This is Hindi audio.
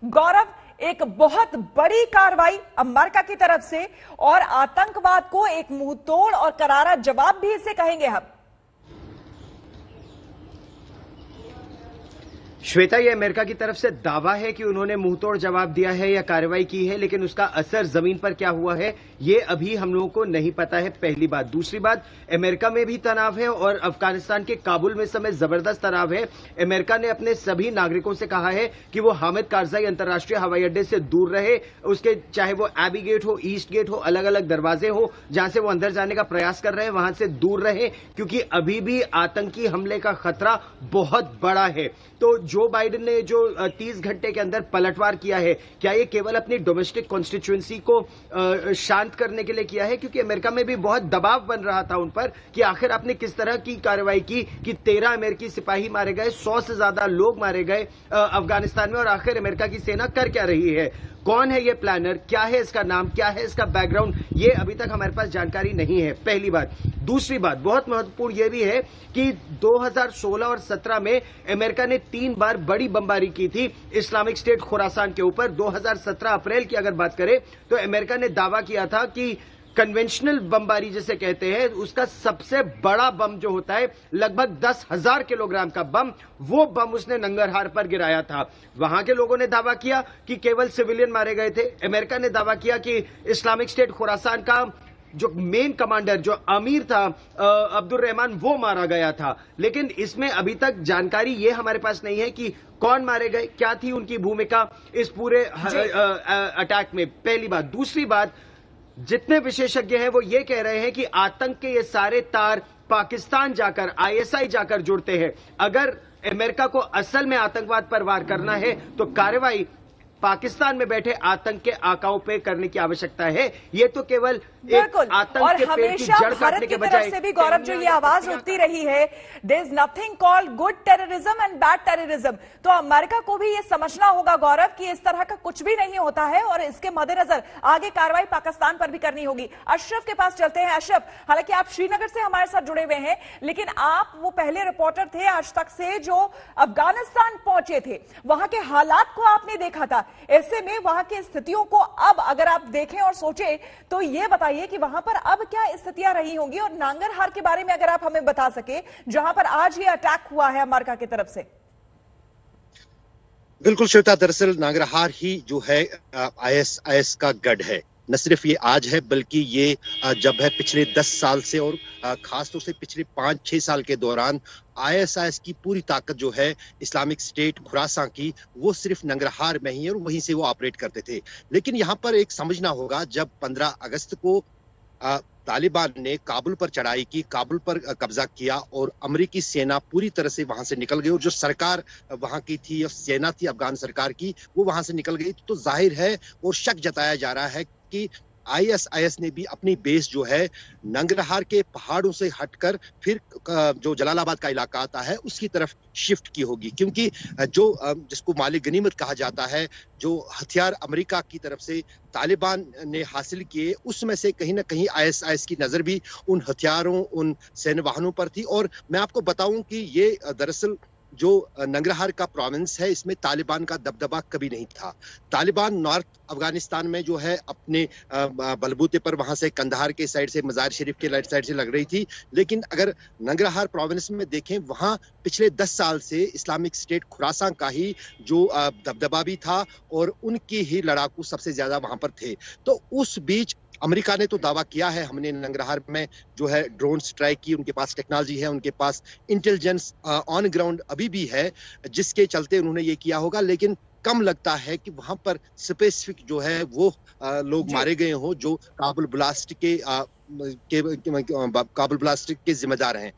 गौरव, एक बहुत बड़ी कार्रवाई अमेरिका की तरफ से और आतंकवाद को एक मुंहतोड़ और करारा जवाब भी इसे कहेंगे हम। श्वेता, ये अमेरिका की तरफ से दावा है कि उन्होंने मुंहतोड़ जवाब दिया है या कार्रवाई की है, लेकिन उसका असर जमीन पर क्या हुआ है ये अभी हम लोगों को नहीं पता है, पहली बात। दूसरी बात, अमेरिका में भी तनाव है और अफगानिस्तान के काबुल में समय जबरदस्त तनाव है। अमेरिका ने अपने सभी नागरिकों से कहा है कि वो हामिद कारजाई अंतर्राष्ट्रीय हवाई अड्डे से दूर रहे, उसके चाहे वो एबी गेट हो, ईस्ट गेट हो, अलग अलग दरवाजे हो जहां से वो अंदर जाने का प्रयास कर रहे हैं, वहां से दूर रहे, क्योंकि अभी भी आतंकी हमले का खतरा बहुत बड़ा है। तो जो बाइडेन ने जो 30 घंटे के अंदर पलटवार किया है, क्या ये केवल अपनी डोमेस्टिक कॉन्स्टिट्यूएंसी को शांत करने के लिए किया है? क्योंकि अमेरिका में भी बहुत दबाव बन रहा था उन पर कि आखिर आपने किस तरह की कार्रवाई की कि 13 अमेरिकी सिपाही मारे गए, 100 से ज्यादा लोग मारे गए अफगानिस्तान में, और आखिर अमेरिका की सेना कर क्या रही है? कौन है ये प्लानर? क्या है इसका नाम? क्या है इसका बैकग्राउंड? ये अभी तक हमारे पास जानकारी नहीं है, पहली बात। दूसरी बात बहुत महत्वपूर्ण ये भी है कि 2016 और 17 में अमेरिका ने 3 बार बड़ी बमबारी की थी इस्लामिक स्टेट खुरासान के ऊपर। 2017 अप्रैल की अगर बात करें तो अमेरिका ने दावा किया था कि कन्वेंशनल बमबारी जिसे कहते हैं, उसका सबसे बड़ा बम जो होता है लगभग 10,000 किलोग्राम का बम, वो बम उसने नंगरहार पर गिराया था। वहां के लोगों ने दावा किया कि केवल सिविलियन मारे गए थे। अमेरिका ने दावा किया कि इस्लामिक स्टेट खुरासान का जो मेन कमांडर, जो अमीर था अब्दुल रहमान, वो मारा गया था। लेकिन इसमें अभी तक जानकारी ये हमारे पास नहीं है कि कौन मारे गए, क्या थी उनकी भूमिका इस पूरे अटैक में, पहली बात। दूसरी बात, जितने विशेषज्ञ हैं वो ये कह रहे हैं कि आतंक के ये सारे तार पाकिस्तान जाकर, आईएसआई जाकर जुड़ते हैं। अगर अमेरिका को असल में आतंकवाद पर वार करना है तो कार्रवाई पाकिस्तान में बैठे आतंक के आकाओं पे करने की आवश्यकता है। ये तो केवल एक आतंक और के पेड़ की जड़ काटने के बजाय से भी गौरव जो ये आवाज उठती रही है, there is nothing called good terrorism and bad terrorism, तो अमेरिका को भी ये समझना होगा गौरव कि इस तरह का कुछ भी नहीं होता है और इसके मद्देनजर आगे कार्रवाई पाकिस्तान पर भी करनी होगी। अशरफ के पास चलते हैं। अशरफ, हालांकि आप श्रीनगर से हमारे साथ जुड़े हुए हैं, लेकिन आप वो पहले रिपोर्टर थे आज तक से जो अफगानिस्तान पहुंचे थे, वहां के हालात को आपने देखा था। ऐसे में वहां की स्थितियों को अब अगर आप देखें और सोचें तो ये बताइए कि वहां पर अब क्या स्थितियां रही होंगी, और नांगरहार के बारे में अगर आप हमें बता सके जहां पर आज ये अटैक हुआ है अमेरिका की तरफ से। बिल्कुल श्वेता, दरअसल नांगरहार ही जो है आईएसआईएस का गढ़ है। न सिर्फ ये आज है बल्कि ये जब है पिछले 10 साल से, और खासतौर से पिछले 5-6 साल के दौरान आईएसआईएस की पूरी ताकत जो है इस्लामिक स्टेट खुरासान की, वो सिर्फ नंगरहार में ही है और वहीं से वो ऑपरेट करते थे। लेकिन यहाँ पर एक समझना होगा, जब 15 अगस्त को तालिबान ने काबुल पर चढ़ाई की, काबुल पर कब्जा किया और अमेरिकी सेना पूरी तरह से वहां से निकल गई, और जो सरकार वहां की थी, सेना थी अफगान सरकार की, वो वहां से निकल गई, तो जाहिर है और शक जताया जा रहा है कि आईएसआईएस ने भी अपनी बेस जो है नंगरहार के पहाड़ों से हटकर फिर जो जलालाबाद का इलाका आता है उसकी तरफ शिफ्ट की होगी, क्योंकि जो जिसको माली गनीमत कहा जाता है, जो हथियार अमेरिका की तरफ से तालिबान ने हासिल किए, उसमें से कहीं ना कहीं आईएसआईएस की नजर भी उन हथियारों, उन सैन्य वाहनों पर थी। और मैं आपको बताऊं कि ये दरअसल जो नंगरहार का प्रोविंस है, इसमें तालिबान का दबदबा कभी नहीं था। तालिबान नॉर्थ अफगानिस्तान में जो है अपने बलबूते पर वहां से कंधार के साइड से, मजार शरीफ के साइड से लग रही थी, लेकिन अगर नंगरहार प्रोविंस में देखें, वहां पिछले 10 साल से इस्लामिक स्टेट खुरासान का ही जो दबदबा भी था और उनकी ही लड़ाकू सबसे ज्यादा वहां पर थे। तो उस बीच अमेरिका ने तो दावा किया है, हमने नंगरहार में जो है ड्रोन स्ट्राइक की, उनके पास टेक्नोलॉजी है, उनके पास इंटेलिजेंस ऑन ग्राउंड अभी भी है, जिसके चलते उन्होंने ये किया होगा। लेकिन कम लगता है कि वहां पर स्पेसिफिक जो है वो लोग मारे गए हों जो काबुल ब्लास्ट के जिम्मेदार हैं।